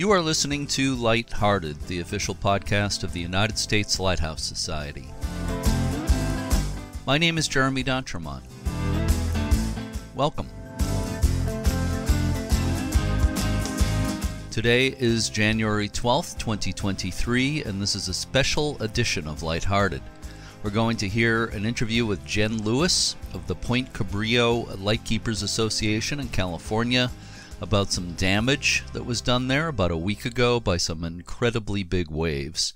You are listening to Lighthearted, the official podcast of the United States Lighthouse Society. My name is Jeremy D'Entremont. Welcome. Today is January 12th, 2023, and this is a special edition of Lighthearted. We're going to hear an interview with Jen Lewis of the Point Cabrillo Lightkeepers Association in California about some damage that was done there about a week ago by some incredibly big waves.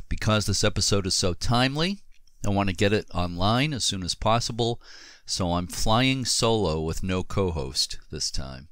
Because this episode is so timely, I want to get it online as soon as possible, so I'm flying solo with no co-host this time.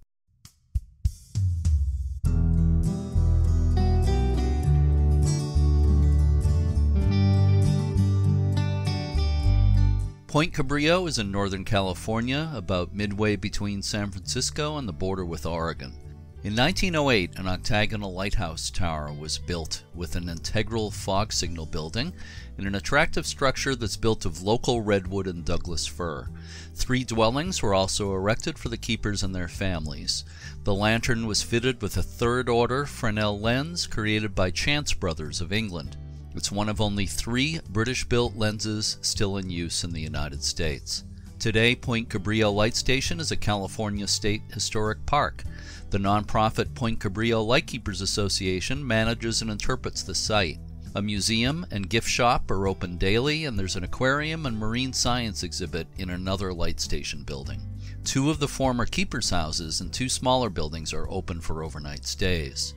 Point Cabrillo is in Northern California, about midway between San Francisco and the border with Oregon. In 1908, an octagonal lighthouse tower was built with an integral fog signal building in an attractive structure that's built of local redwood and Douglas fir. 3 dwellings were also erected for the keepers and their families. The lantern was fitted with a third-order Fresnel lens created by Chance Brothers of England. It's one of only 3 British-built lenses still in use in the United States. Today, Point Cabrillo Light Station is a California State Historic Park. The nonprofit Point Cabrillo Lightkeepers Association manages and interprets the site. A museum and gift shop are open daily, and there's an aquarium and marine science exhibit in another light station building. 2 of the former keepers' houses and 2 smaller buildings are open for overnight stays.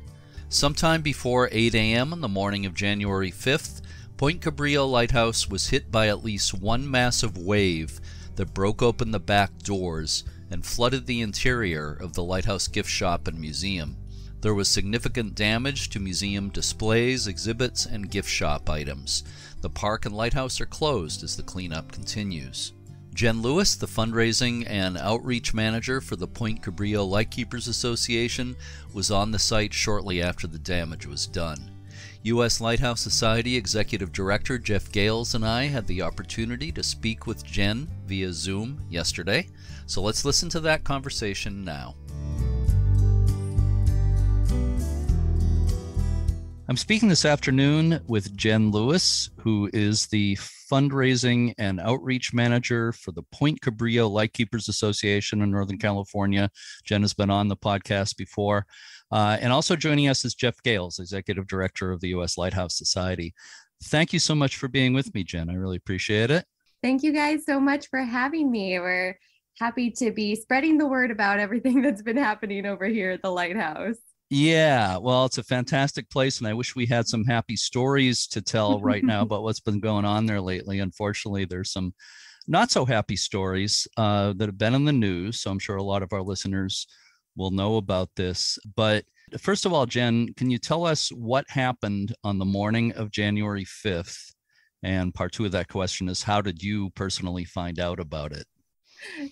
Sometime before 8 a.m. on the morning of January 5th, Point Cabrillo Lighthouse was hit by at least one massive wave that broke open the back doors and flooded the interior of the lighthouse gift shop and museum. There was significant damage to museum displays, exhibits, and gift shop items. The park and lighthouse are closed as the cleanup continues. Jen Lewis, the fundraising and outreach manager for the Point Cabrillo Lightkeepers Association, was on the site shortly after the damage was done. U.S. Lighthouse Society Executive Director Jeff Gales and I had the opportunity to speak with Jen via Zoom yesterday, so let's listen to that conversation now. I'm speaking this afternoon with Jen Lewis, who is the fundraising and outreach manager for the Point Cabrillo Lightkeepers Association in Northern California. Jen has been on the podcast before. And also joining us is Jeff Gales, Executive Director of the U.S. Lighthouse Society. Thank you so much for being with me, Jen. I really appreciate it. Thank you guys so much for having me. We're happy to be spreading the word about everything that's been happening over here at the Lighthouse. Yeah, well, it's a fantastic place, and I wish we had some happy stories to tell right now about what's been going on there lately. Unfortunately, there's some not so happy stories that have been in the news, so I'm sure a lot of our listeners will know about this. But first of all, Jen, can you tell us what happened on the morning of January 5th? And part 2 of that question is, how did you personally find out about it?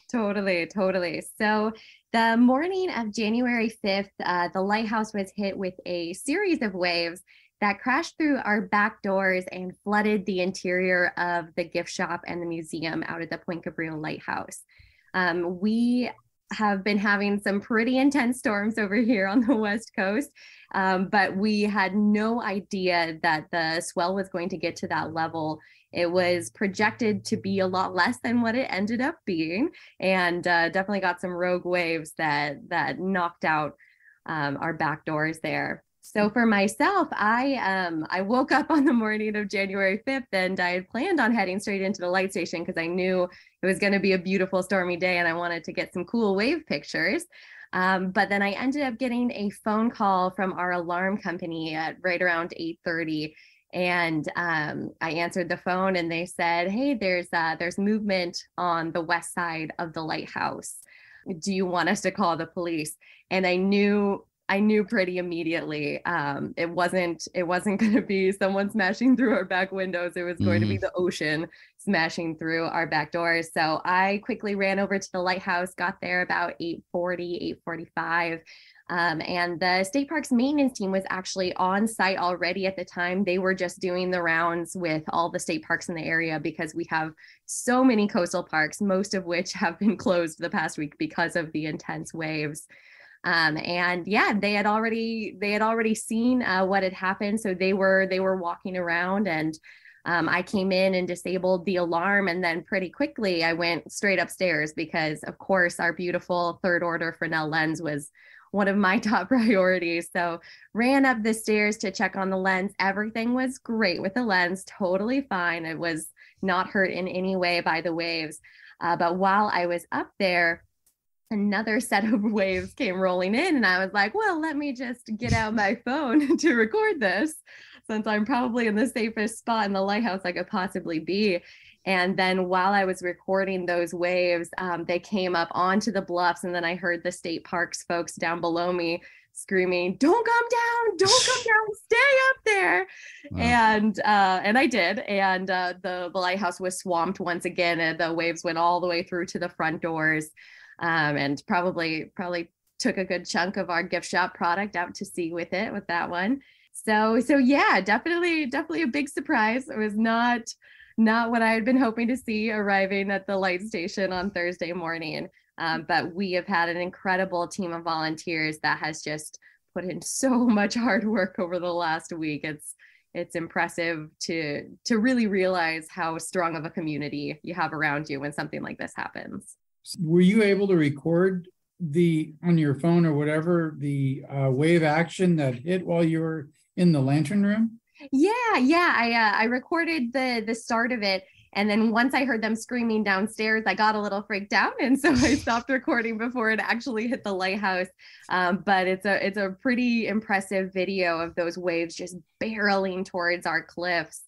Totally. So the morning of January 5th, the lighthouse was hit with a series of waves that crashed through our back doors and flooded the interior of the gift shop and the museum out at the Point Cabrillo Lighthouse. We have been having some pretty intense storms over here on the West Coast, but we had no idea that the swell was going to get to that level. It was projected to be a lot less than what it ended up being, and definitely got some rogue waves that knocked out our back doors there. So for myself, I woke up on the morning of January 5th, and I had planned on heading straight into the light station because I knew it was going to be a beautiful stormy day and I wanted to get some cool wave pictures. But then I ended up getting a phone call from our alarm company at right around 8:30. And I answered the phone and they said, hey, there's movement on the west side of the lighthouse. Do you want us to call the police? And I knew pretty immediately it wasn't going to be someone smashing through our back windows. It was going to be the ocean smashing through our back doors. So I quickly ran over to the lighthouse, got there about 8:40, 8:45. And the state parks maintenance team was actually on site already at the time. They were just doing the rounds with all the state parks in the area because we have so many coastal parks, most of which have been closed the past week because of the intense waves. And yeah, they had already seen what had happened. So they were walking around, and I came in and disabled the alarm. And then pretty quickly I went straight upstairs because of course our beautiful third order Fresnel lens was one of my top priorities. So ran up the stairs to check on the lens. Everything was great with the lens, totally fine. It was not hurt in any way by the waves. But while I was up there, another set of waves came rolling in, and I was like, well, let me just get out my phone to record this, since I'm probably in the safest spot in the lighthouse I could possibly be. And then while I was recording those waves, they came up onto the bluffs, and then I heard the state parks folks down below me screaming, don't come down, stay up there. Wow. And I did. And the lighthouse was swamped once again, and the waves went all the way through to the front doors. And probably took a good chunk of our gift shop product out to sea with that one. So yeah, definitely a big surprise. It was not what I had been hoping to see arriving at the light station on Thursday morning. But we have had an incredible team of volunteers that has just put in so much hard work over the last week. It's impressive to really realize how strong of a community you have around you when something like this happens. Were you able to record on your phone or whatever, the wave action that hit while you were in the lantern room? Yeah. I recorded the start of it. And then once I heard them screaming downstairs, I got a little freaked out. And so I stopped recording before it actually hit the lighthouse. But it's a pretty impressive video of those waves just barreling towards our cliffs.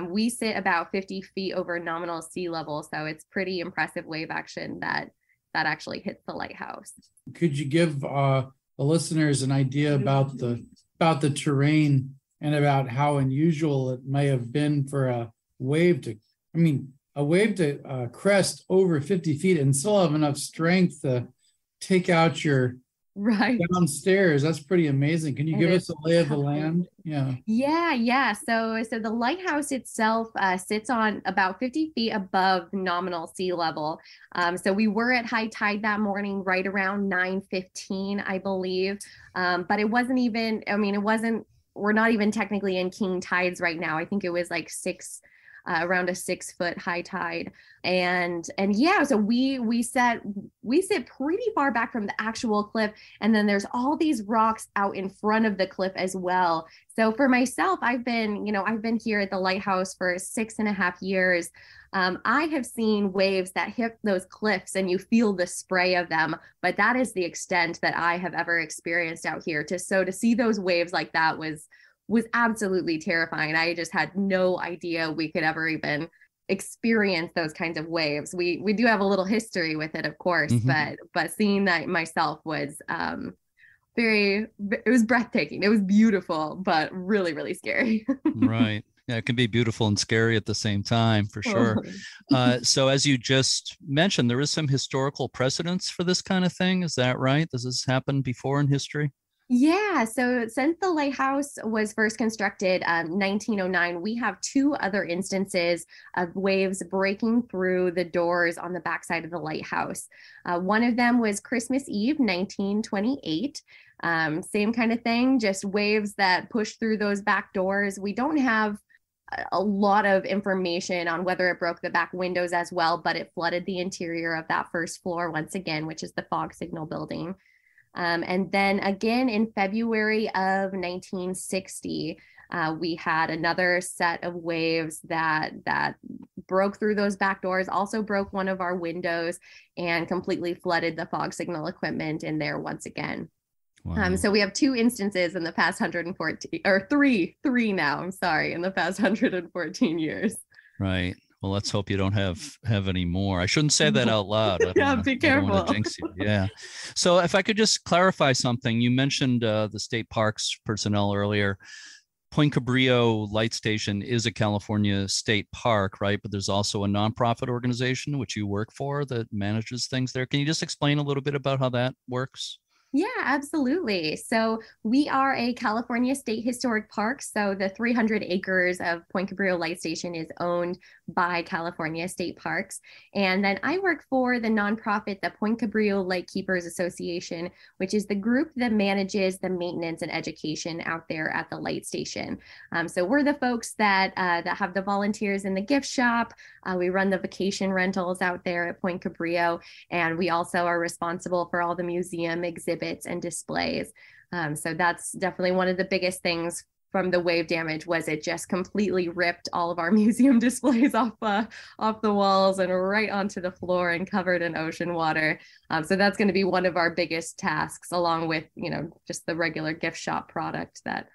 We sit about 50 feet over nominal sea level, so it's pretty impressive wave action that actually hits the lighthouse. Could you give the listeners an idea about the terrain and about how unusual it may have been for a wave to crest over 50 feet and still have enough strength to take out your downstairs? That's pretty amazing. Can you give us a lay of the land? Yeah. So the lighthouse itself sits on about 50 feet above nominal sea level. So we were at high tide that morning, right around 9:15, I believe. But it wasn't even. We're not even technically in king tides right now. I think it was like around a 6 foot high tide. And yeah, so we sit pretty far back from the actual cliff. And then there's all these rocks out in front of the cliff as well. So for myself, I've been here at the lighthouse for 6.5 years. I have seen waves that hit those cliffs and you feel the spray of them, but that is the extent that I have ever experienced out here. To see those waves like that was absolutely terrifying. I just had no idea we could ever even experience those kinds of waves. We do have a little history with it, of course, but seeing that myself was it was breathtaking. It was beautiful, but really, really scary. Right. Yeah, it can be beautiful and scary at the same time, for sure. So as you just mentioned, there is some historical precedence for this kind of thing. Is that right? Does this happen before in history? Yeah, so since the lighthouse was first constructed 1909, we have 2 other instances of waves breaking through the doors on the backside of the lighthouse. One of them was Christmas Eve, 1928. Same kind of thing, just waves that pushed through those back doors. We don't have a lot of information on whether it broke the back windows as well, but it flooded the interior of that first floor once again, which is the fog signal building. And then again in February of 1960, we had another set of waves that broke through those back doors, also broke one of our windows, and completely flooded the fog signal equipment in there once again. Wow. So we have 2 instances in the past 114, or three now, I'm sorry, in the past 114 years. Right. Well, let's hope you don't have any more. I shouldn't say that out loud. Be careful. I don't want to jinx you. Yeah. So if I could just clarify something, you mentioned the state parks personnel earlier. Point Cabrillo Light Station is a California state park, right? But there's also a nonprofit organization which you work for that manages things there. Can you just explain a little bit about how that works? Yeah, absolutely. So we are a California State Historic Park. So the 300 acres of Point Cabrillo Light Station is owned by California State Parks. And then I work for the nonprofit, the Point Cabrillo Lightkeepers Association, which is the group that manages the maintenance and education out there at the light station. So we're the folks that have the volunteers in the gift shop. We run the vacation rentals out there at Point Cabrillo, and we also are responsible for all the museum exhibits and displays. So that's definitely one of the biggest things from the wave damage. Was it just completely ripped all of our museum displays off the walls and right onto the floor and covered in ocean water. So that's going to be one of our biggest tasks, along with, just the regular gift shop product that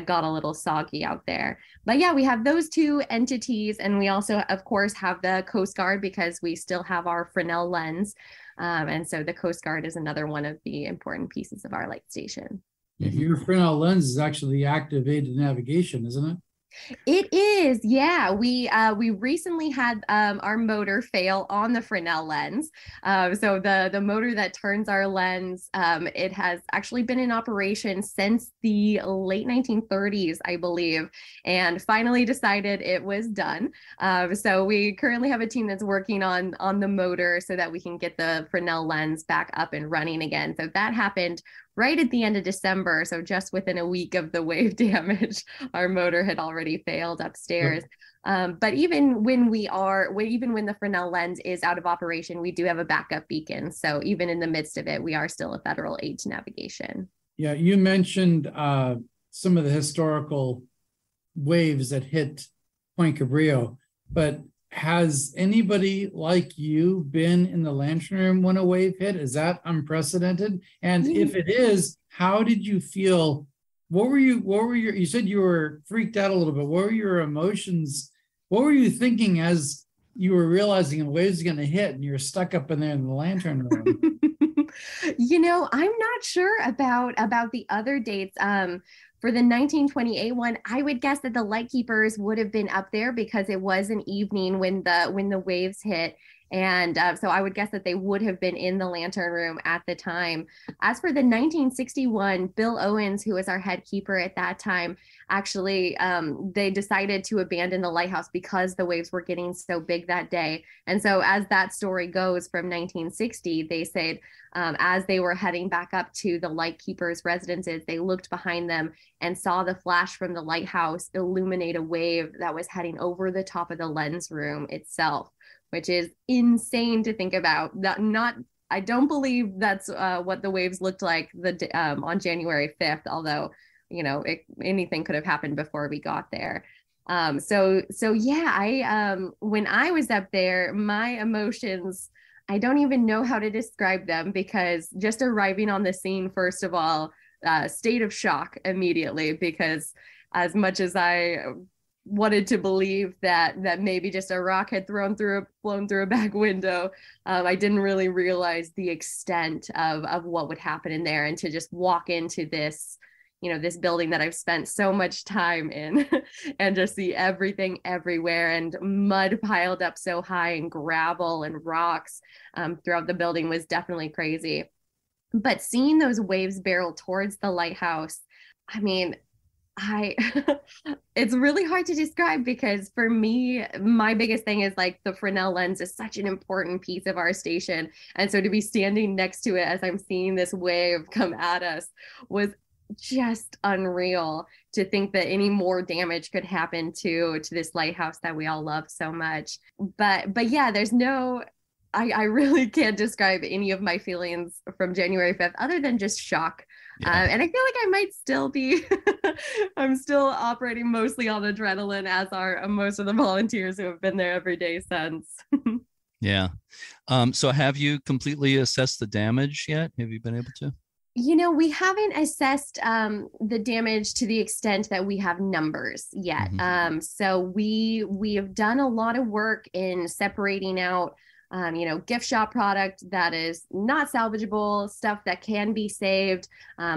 got a little soggy out there. But yeah, we have those two entities, and we also, of course, have the Coast Guard, because we still have our Fresnel lens. And so the Coast Guard is another one of the important pieces of our light station. Your Fresnel lens is actually the activated navigation, isn't it? It is, yeah. We recently had our motor fail on the Fresnel lens. So the motor that turns our lens, it has actually been in operation since the late 1930s, I believe, and finally decided it was done. So we currently have a team that's working on the motor so that we can get the Fresnel lens back up and running again. So that happened right at the end of December. So just within a week of the wave damage, our motor had already failed upstairs. But even when the Fresnel lens is out of operation, we do have a backup beacon. So even in the midst of it, we are still a federal aid to navigation. Yeah, you mentioned some of the historical waves that hit Point Cabrillo, but has anybody like you been in the lantern room when a wave hit? Is that unprecedented? And if it is, how did you feel? You said you were freaked out a little bit. What were your emotions? What were you thinking as you were realizing a wave's going to hit and you're stuck up in there in the lantern room? I'm not sure about the other dates. For the 1928 one, I would guess that the Lightkeepers would have been up there because it was an evening when the waves hit. And so I would guess that they would have been in the lantern room at the time. As for the 1961, Bill Owens, who was our head keeper at that time, actually, they decided to abandon the lighthouse because the waves were getting so big that day. And so as that story goes from 1960, they said, as they were heading back up to the Lightkeepers' residences, they looked behind them and saw the flash from the lighthouse illuminate a wave that was heading over the top of the lens room itself, which is insane to think about. I don't believe that's what the waves looked like on January 5th, although, anything could have happened before we got there. So yeah, when I was up there, my emotions, I don't even know how to describe them, because just arriving on the scene, first of all, state of shock immediately, because as much as I wanted to believe that maybe just a rock had flown through a back window, I didn't really realize the extent of what would happen in there, and to just walk into this this building that I've spent so much time in and just see everything everywhere, and mud piled up so high, and gravel and rocks throughout the building was definitely crazy. But seeing those waves barrel towards the lighthouse, I mean, it's really hard to describe, because for me, my biggest thing is like the Fresnel lens is such an important piece of our station. And so to be standing next to it as I'm seeing this wave come at us was just unreal, to think that any more damage could happen to this lighthouse that we all love so much. But yeah, I really can't describe any of my feelings from January 5th other than just shock. Yeah. And I feel like I might still be, I'm still operating mostly on adrenaline, as are most of the volunteers who have been there every day since. Yeah. So have you completely assessed the damage yet? Have you been able to? We haven't assessed the damage to the extent that we have numbers yet. Mm-hmm. So we have done a lot of work in separating out gift shop product that is not salvageable, stuff that can be saved,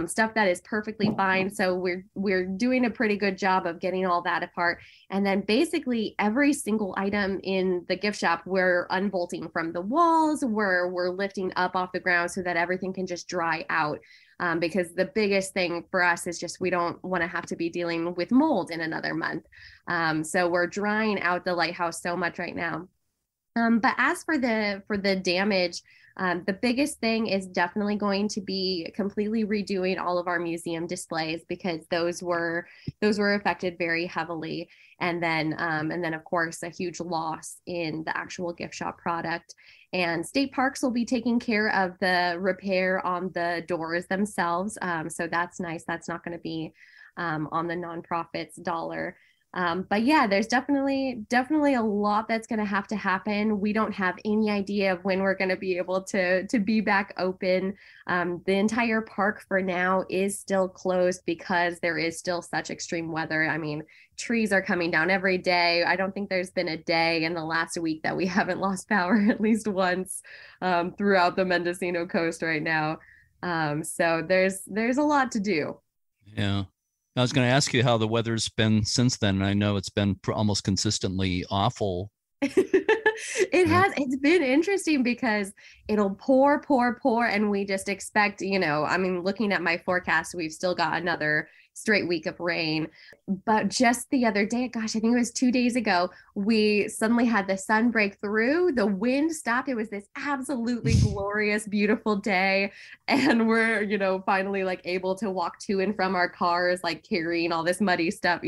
stuff that is perfectly fine. So we're doing a pretty good job of getting all that apart. And then basically every single item in the gift shop, we're unbolting from the walls, we're lifting up off the ground so that everything can just dry out. because the biggest thing for us is just we don't want to have to be dealing with mold in another month. So we're drying out the lighthouse so much right now. But as for the damage, the biggest thing is definitely going to be completely redoing all of our museum displays, because those were affected very heavily. And then of course a huge loss in the actual gift shop product. And state parks will be taking care of the repair on the doors themselves. So that's nice. That's not going to be on the nonprofit's dollar. But yeah, there's definitely a lot that's going to happen. We don't have any idea of when we're going to be able to be back open. The entire park for now is still closed because there is still such extreme weather. I mean, trees are coming down every day. I don't think there's been a day in the last week that we haven't lost power at least once throughout the Mendocino coast right now. So there's a lot to do. Yeah. I was going to ask you how the weather's been since then. I know it's been almost consistently awful. It's been interesting because it'll pour, and we just expect, I mean, looking at my forecast, we've still got another straight week of rain. But just the other day, gosh, I think it was 2 days ago, we suddenly had the sun break through, the wind stopped. It was this absolutely glorious, beautiful day. And we're, finally like able to walk to and from our cars, like carrying all this muddy stuff,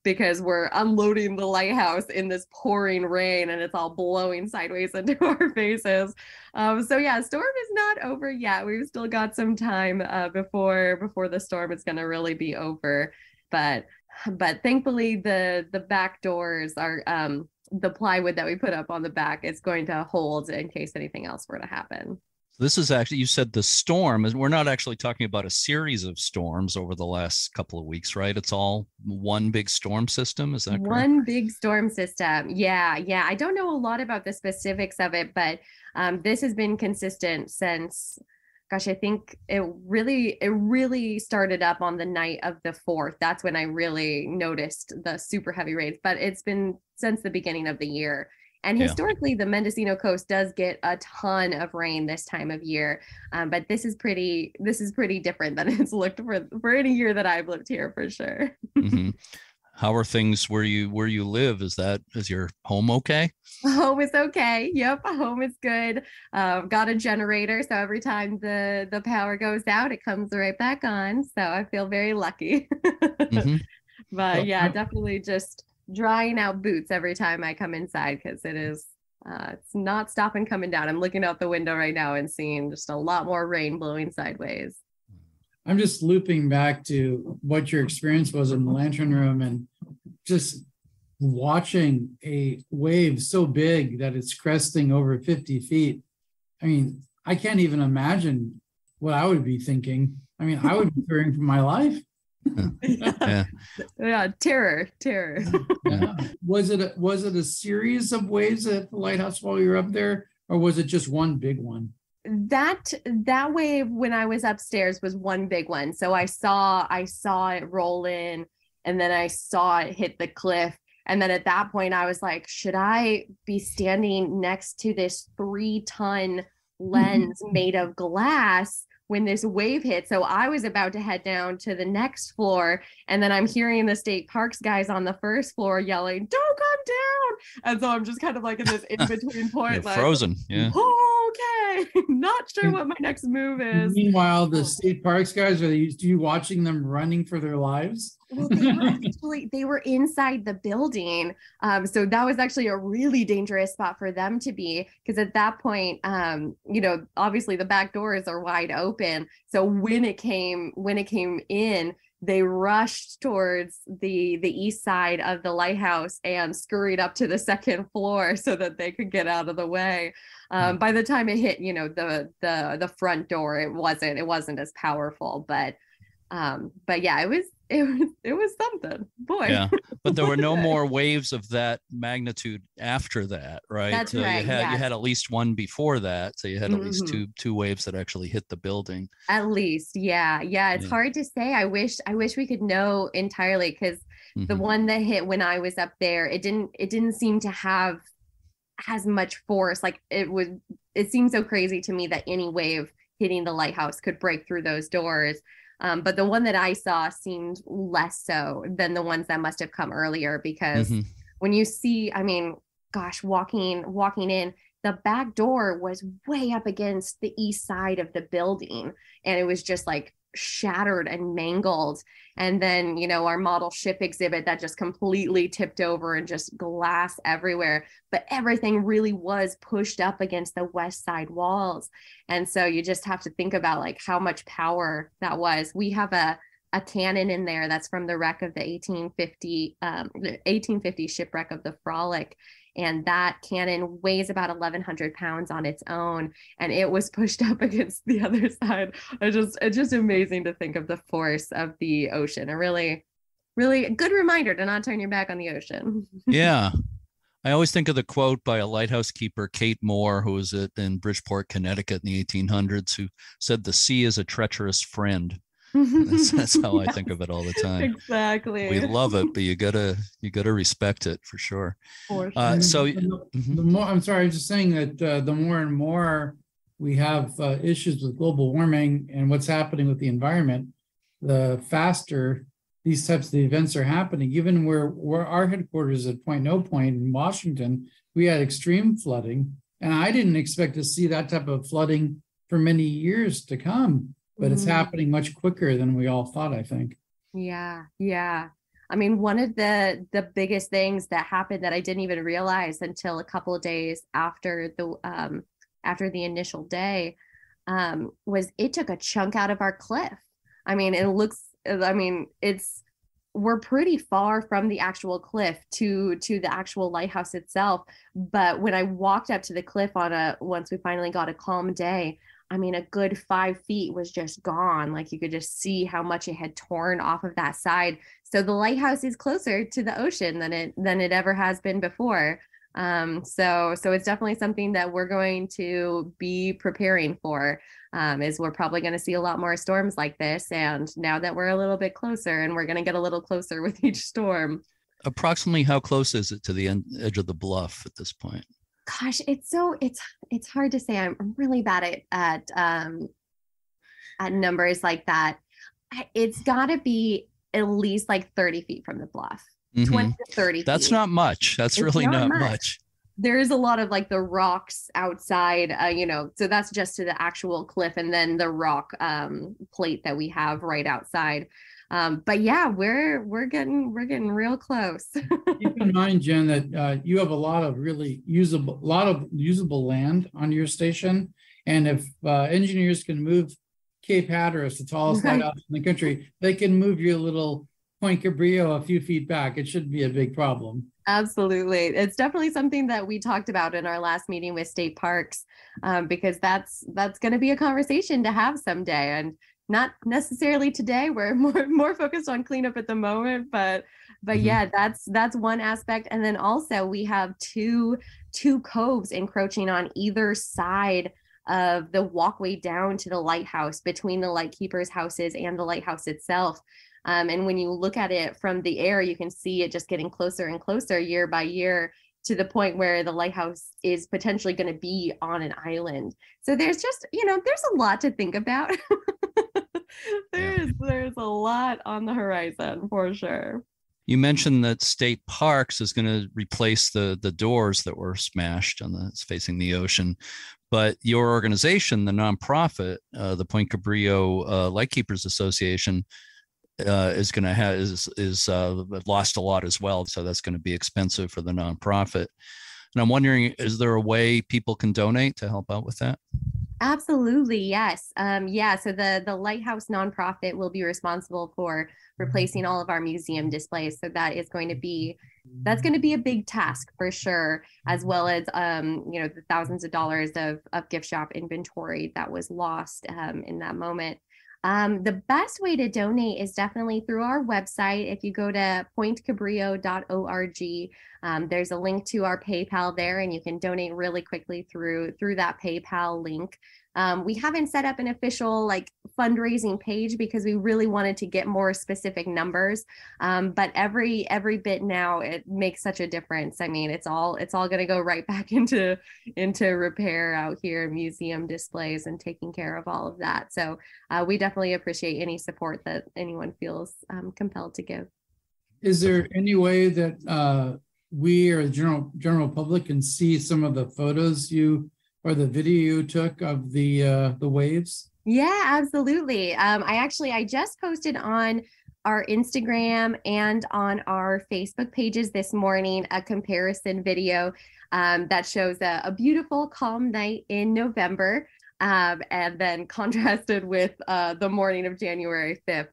because we're unloading the lighthouse in this pouring rain and it's all blowing sideways into our faces. So yeah, storm is not over yet. We've still got some time before the storm is going to really be over. But thankfully the back doors are the plywood that we put up on the back is going to hold in case anything else were to happen. This is actually, you said the storm, we're not actually talking about a series of storms over the last couple of weeks, right? It's all one big storm system. Is that correct? One big storm system. Yeah. I don't know a lot about the specifics of it, but this has been consistent since, gosh, I think it really started up on the night of the 4th. That's when I really noticed the super heavy rains, but it's been since the beginning of the year. And historically, the Mendocino coast does get a ton of rain this time of year, but this is pretty different than it's looked for any year that I've lived here, for sure. Mm-hmm. How are things where you live? Is your home okay? Home is okay. Yep, home is good. Got a generator, so every time the power goes out, it comes right back on. So I feel very lucky. Mm-hmm. But yeah, definitely just drying out boots every time I come inside, because it's not stopping coming down. I'm looking out the window right now and seeing just a lot more rain blowing sideways. I'm just looping back to what your experience was in the Lantern Room and just watching a wave so big that it's cresting over 50 feet. I mean, I can't even imagine what I would be thinking. I mean, I would be fearing for my life. Yeah, terror. Yeah. Was it a series of waves at the lighthouse while you were up there, or was it just one big one? That wave when I was upstairs was one big one. So I saw it roll in, and then I saw it hit the cliff. And then at that point I was like, should I be standing next to this 3-ton lens made of glass when this wave hit? So I was about to head down to the next floor, and then I'm hearing the state parks guys on the first floor yelling, "Don't come down!" And so I'm just kind of like in this in-between point. You're like, frozen. Yeah. Oh, okay. Not sure what my next move is. Meanwhile, the state parks guys, are you watching them running for their lives? Well, they were inside the building. So that was actually a really dangerous spot for them to be, because at that point, obviously the back doors are wide open. So when it came in, they rushed towards the east side of the lighthouse and scurried up to the second floor so that they could get out of the way. By the time it hit, the front door, it wasn't as powerful, but yeah, it was something, boy. Yeah, but there were no more waves of that magnitude after that, right? That's right. You had at least one before that, so you had at least two waves that actually hit the building. At least, yeah. It's hard to say. I wish we could know entirely, because the one that hit when I was up there, it didn't seem to have as much force. Like it seemed so crazy to me that any wave hitting the lighthouse could break through those doors. But the one that I saw seemed less so than the ones that must have come earlier, because when you see, I mean, gosh, walking in, the back door was way up against the east side of the building, and it was just like shattered and mangled. And then, you know, our model ship exhibit that just completely tipped over and just glass everywhere, but everything really was pushed up against the west side walls. And so you just have to think about like how much power that was. We have a cannon in there that's from the wreck of the 1850 shipwreck of the Frolic. And that cannon weighs about 1,100 pounds on its own, and it was pushed up against the other side. It's just amazing to think of the force of the ocean. A really, really good reminder to not turn your back on the ocean. Yeah. I always think of the quote by a lighthouse keeper, Kate Moore, who was in Bridgeport, Connecticut in the 1800s, who said, "The sea is a treacherous friend." That's how I think of it all the time. Exactly. We love it, but you gotta respect it for sure. For sure. The more, I'm sorry, I was just saying that the more and more we have issues with global warming and what's happening with the environment, the faster these types of events are happening. Even where our headquarters at Point No Point in Washington, we had extreme flooding, and I didn't expect to see that type of flooding for many years to come. But it's happening much quicker than we all thought, I think. Yeah. I mean, one of the biggest things that happened that I didn't even realize until a couple of days after the initial day was it took a chunk out of our cliff. I mean, we're pretty far from the actual cliff to the actual lighthouse itself. But when I walked up to the cliff once we finally got a calm day, I mean, a good 5 feet was just gone. Like you could just see how much it had torn off of that side. So the lighthouse is closer to the ocean than it ever has been before. So it's definitely something that we're going to be preparing for. Is we're probably going to see a lot more storms like this. And now that we're a little bit closer, and we're going to get a little closer with each storm. Approximately how close is it to the edge of the bluff at this point? Gosh, it's hard to say. I'm really bad at numbers like that. It's got to be at least like 30 feet from the bluff, 20 to 30 feet. That's not much. That's really not much. There is a lot of like the rocks outside, so that's just to the actual cliff, and then the rock plate that we have right outside. But yeah, we're getting real close. Keep in mind, Jen, that you have a lot of really usable land on your station, and if engineers can move Cape Hatteras, the tallest lighthouse in the country, they can move your little Point Cabrillo a few feet back. It shouldn't be a big problem. Absolutely. It's definitely something that we talked about in our last meeting with state parks, because that's going to be a conversation to have someday. And not necessarily today. We're more focused on cleanup at the moment, but yeah, that's one aspect. And then also we have two coves encroaching on either side of the walkway down to the lighthouse, between the lightkeepers' houses and the lighthouse itself. And when you look at it from the air, you can see it just getting closer and closer year by year, to the point where the lighthouse is potentially going to be on an island. So there's just, there's a lot to think about. There's a lot on the horizon for sure. You mentioned that state parks is going to replace the doors that were smashed that's facing the ocean, but your organization, the nonprofit, the Point Cabrillo Lightkeepers Association, is going to have lost a lot as well. So that's going to be expensive for the nonprofit. And I'm wondering, is there a way people can donate to help out with that? Absolutely, yes. So the Lighthouse nonprofit will be responsible for replacing all of our museum displays. So that's going to be a big task for sure, as well as the thousands of dollars of gift shop inventory that was lost in that moment. The best way to donate is definitely through our website. If you go to pointcabrillo.org, there's a link to our PayPal there, and you can donate really quickly through that PayPal link. We haven't set up an official like fundraising page because we really wanted to get more specific numbers. But every bit now, it makes such a difference. I mean, it's all going to go right back into repair out here, museum displays, and taking care of all of that. So we definitely appreciate any support that anyone feels compelled to give. Is there any way that we or the general public can see some of the photos you or the video you took of the waves? Yeah, absolutely. I just posted on our Instagram and on our Facebook pages this morning a comparison video that shows a beautiful calm night in November. And then contrasted with the morning of January 5th.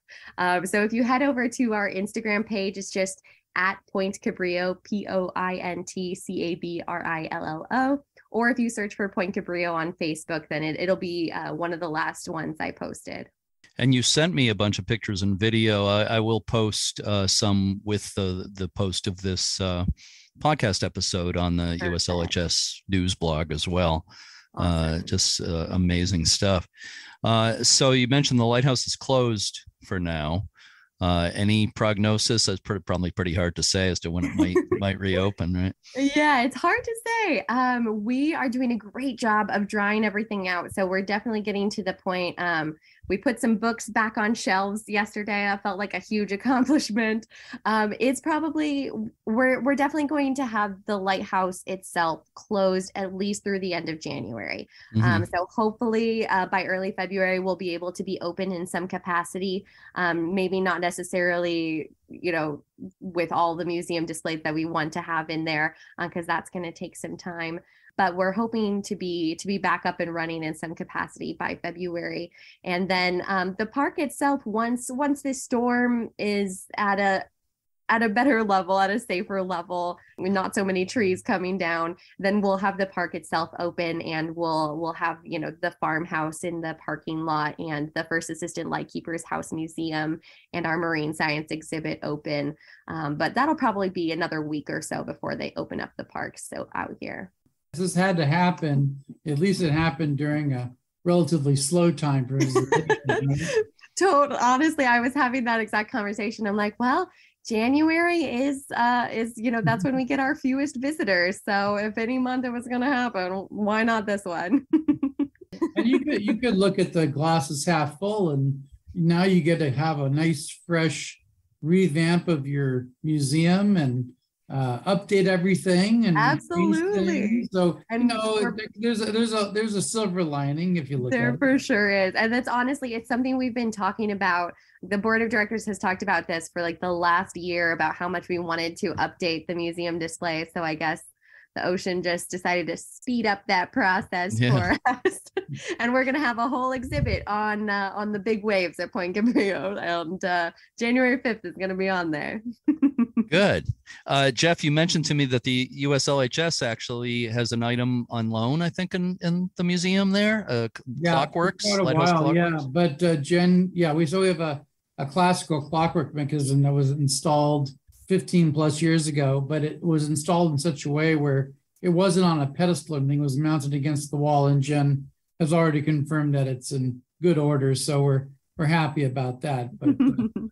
So if you head over to our Instagram page, it's just at Point Cabrillo, PointCabrillo. Or if you search for Point Cabrillo on Facebook, then it'll be one of the last ones I posted. And you sent me a bunch of pictures and video. I will post some with the post of this podcast episode on the USLHS news blog as well. Awesome. Just amazing stuff. So you mentioned the lighthouse is closed for now. Any prognosis? That's probably pretty hard to say as to when it might reopen, right? Yeah, it's hard to say. We are doing a great job of drying everything out. So we're definitely getting to the point. We put some books back on shelves yesterday. I felt like a huge accomplishment. It's probably, we're definitely going to have the lighthouse itself closed at least through the end of January. Mm-hmm. So hopefully by early February, we'll be able to be open in some capacity. Maybe not necessarily, with all the museum displays that we want to have in there, because that's going to take some time. But we're hoping to be back up and running in some capacity by February. And then the park itself, once this storm is at a better level, at a safer level, with not so many trees coming down, then we'll have the park itself open, and we'll have the farmhouse in the parking lot, and the First Assistant Lightkeepers House Museum, and our marine science exhibit open. But that'll probably be another week or so before they open up the park out here. This had to happen. At least it happened during a relatively slow time for visitation. Total. Honestly, I was having that exact conversation. I'm like, well, January is that's when we get our fewest visitors. So if any month it was going to happen, why not this one? And you could look at the glasses half full, and now you get to have a nice fresh revamp of your museum and update everything. And absolutely. So there's a silver lining if you look at it. There for sure is. And that's honestly, it's something we've been talking about. The board of directors has talked about this for like the last year, about how much we wanted to update the museum display. So I guess the ocean just decided to speed up that process for us. And we're going to have a whole exhibit on the big waves at Point Cabrillo. And January 5th is going to be on there. Good. Jeff, you mentioned to me that the USLHS actually has an item on loan, I think, in the museum there. Clockworks. But Jen, we have a classical clockwork mechanism that was installed 15 plus years ago, but it was installed in such a way where it wasn't on a pedestal. Everything was mounted against the wall, and Jen has already confirmed that it's in good order. So we're happy about that. But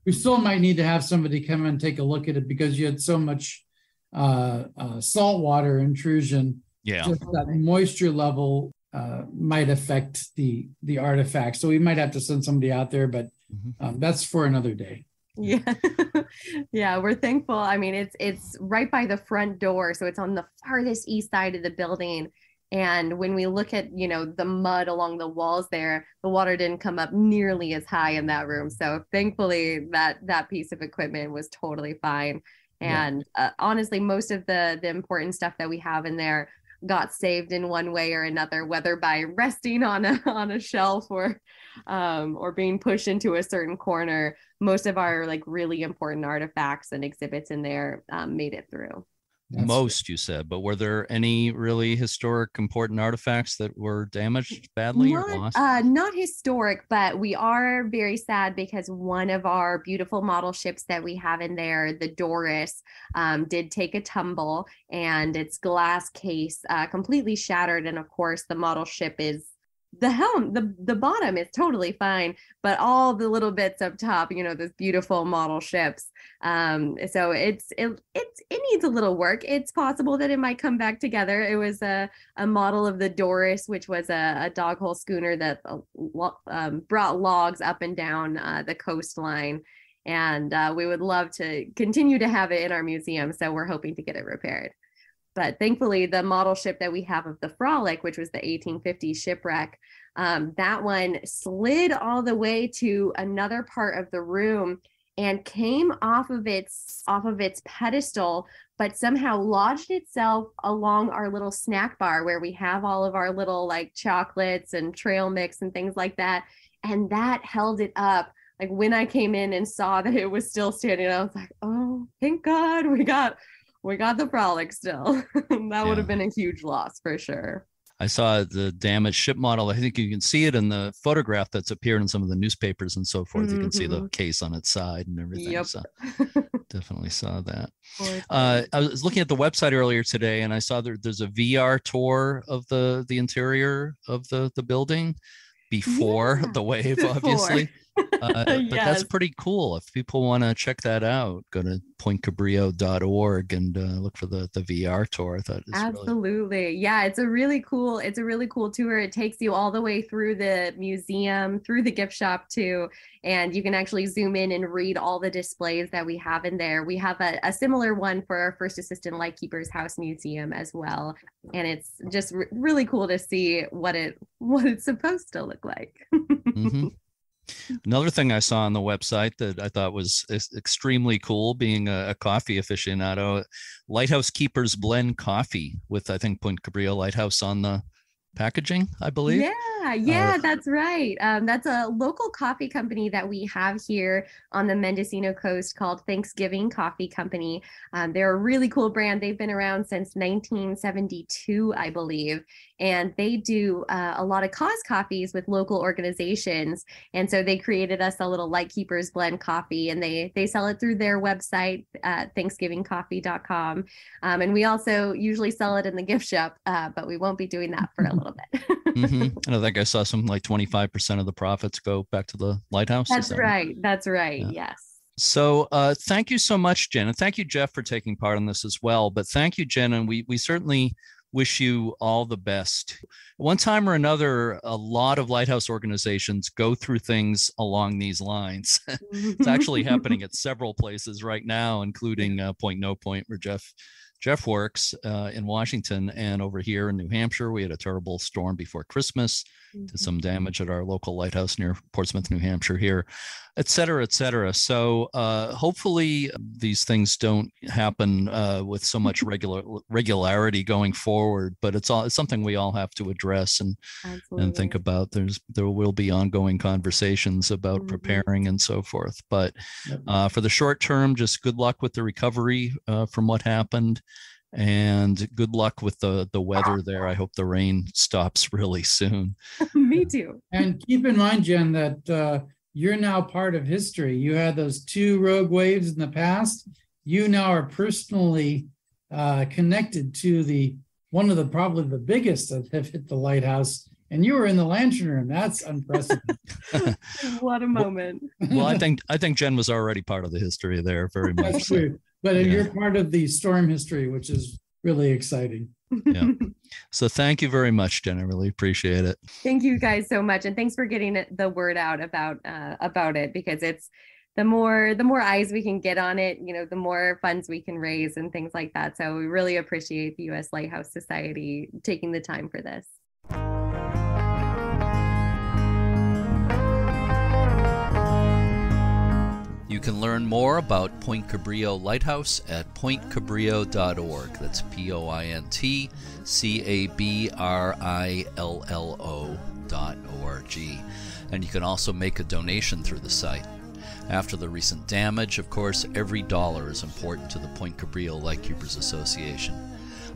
we still might need to have somebody come and take a look at it, because you had so much saltwater intrusion. Yeah, just that moisture level might affect the artifact. So we might have to send somebody out there, but that's for another day. Yeah. Yeah, we're thankful. I mean, it's right by the front door, so it's on the farthest east side of the building. And when we look at, the mud along the walls there, the water didn't come up nearly as high in that room. So thankfully that piece of equipment was totally fine. And honestly, most of the important stuff that we have in there got saved in one way or another, whether by resting on a shelf or being pushed into a certain corner. Most of our really important artifacts and exhibits in there made it through. Most, you said, but were there any really historic important artifacts that were damaged badly or lost? Not historic, but we are very sad because one of our beautiful model ships that we have in there, the Doris, did take a tumble, and its glass case completely shattered. And of course, the model ship is the bottom is totally fine, but all the little bits up top, those beautiful model ships. So it needs a little work. It's possible that it might come back together. It was a model of the Doris, which was a dog hole schooner that brought logs up and down the coastline. And we would love to continue to have it in our museum. So we're hoping to get it repaired. But thankfully, the model ship that we have of the Frolic, which was the 1850 shipwreck, that one slid all the way to another part of the room and came off of its pedestal, but somehow lodged itself along our little snack bar where we have all of our little like chocolates and trail mix and things like that. And that held it up. Like when I came in and saw that it was still standing, I was like, oh, thank God we got the Frolic still. That would have been a huge loss for sure. I saw the damaged ship model. I think you can see it in the photograph that's appeared in some of the newspapers and so forth. Mm-hmm. You can see the case on its side and everything. Yep. So definitely saw that. I was looking at the website earlier today and I saw there's a VR tour of the interior of the building before the wave, obviously. But yes. That's pretty cool. If people want to check that out, go to pointcabrillo.org and look for the VR tour. I thought it was absolutely. Yeah, it's a really cool tour. It takes you all the way through the museum, through the gift shop too, and you can actually zoom in and read all the displays that we have in there. We have a similar one for our First Assistant Lightkeepers House Museum as well, and it's just really cool to see what it's supposed to look like. Mm-hmm. Another thing I saw on the website that I thought was extremely cool, being a coffee aficionado, Lighthouse Keepers blend coffee with, I think, Point Cabrillo Lighthouse on the packaging, I believe. Yeah, that's right. That's a local coffee company that we have here on the Mendocino coast called Thanksgiving Coffee Company. They're a really cool brand. They've been around since 1972, I believe. And they do a lot of cause coffees with local organizations. And so they created us a little Lightkeepers blend coffee, and they sell it through their website, thanksgivingcoffee.com. And we also usually sell it in the gift shop, but we won't be doing that for a little bit. Mm-hmm. And I think I saw something like 25% of the profits go back to the Lighthouse. That's right. Yeah. Yes. So thank you so much, Jen. And thank you, Jeff, for taking part in this as well. But thank you, Jen. And we certainly wish you all the best. One time or another, a lot of Lighthouse organizations go through things along these lines. It's actually happening at several places right now, including Point No Point, where Jeff works in Washington, and over here in New Hampshire, we had a terrible storm before Christmas, did some damage at our local lighthouse near Portsmouth, New Hampshire here, et cetera, et cetera. So hopefully these things don't happen with so much regularity going forward, but it's something we all have to address and think about. There will be ongoing conversations about preparing and so forth. But for the short term, just good luck with the recovery from what happened. And good luck with the weather there. I hope the rain stops really soon. Me too. And keep in mind, Jen, that you're now part of history. You had those 2 rogue waves in the past. You now are personally connected to one of the probably the biggest that have hit the lighthouse. And you were in the lantern room. That's unprecedented. What a moment. Well, I think Jen was already part of the history there very much. That's true. But you're part of the storm history, which is really exciting. Yeah. So thank you very much, Jen. I really appreciate it. Thank you guys so much. And thanks for getting the word out about it, because it's the more eyes we can get on it, the more funds we can raise and things like that. So we really appreciate the U.S. Lighthouse Society taking the time for this. You can learn more about Point Cabrillo Lighthouse at pointcabrillo.org. That's pointcabrillo.org. And you can also make a donation through the site. After the recent damage, of course, every dollar is important to the Point Cabrillo Lightkeepers Association.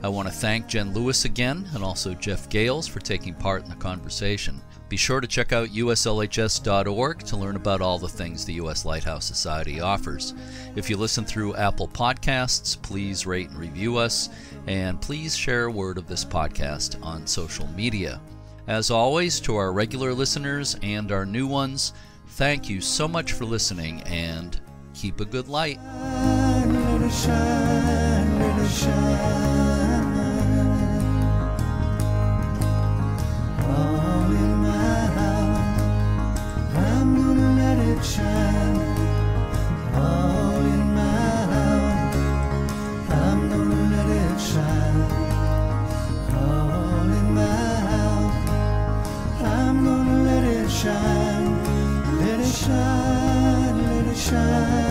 I want to thank Jen Lewis again, and also Jeff Gales for taking part in the conversation. Be sure to check out uslhs.org to learn about all the things the U.S. Lighthouse Society offers. If you listen through Apple Podcasts, please rate and review us, and please share word of this podcast on social media. As always, to our regular listeners and our new ones, thank you so much for listening, and keep a good light. Let it shine, let it shine. All in my house, I'm gonna let it shine. All in my house, I'm gonna let it shine. All in my house, I'm gonna let it shine. Let it shine, let it shine.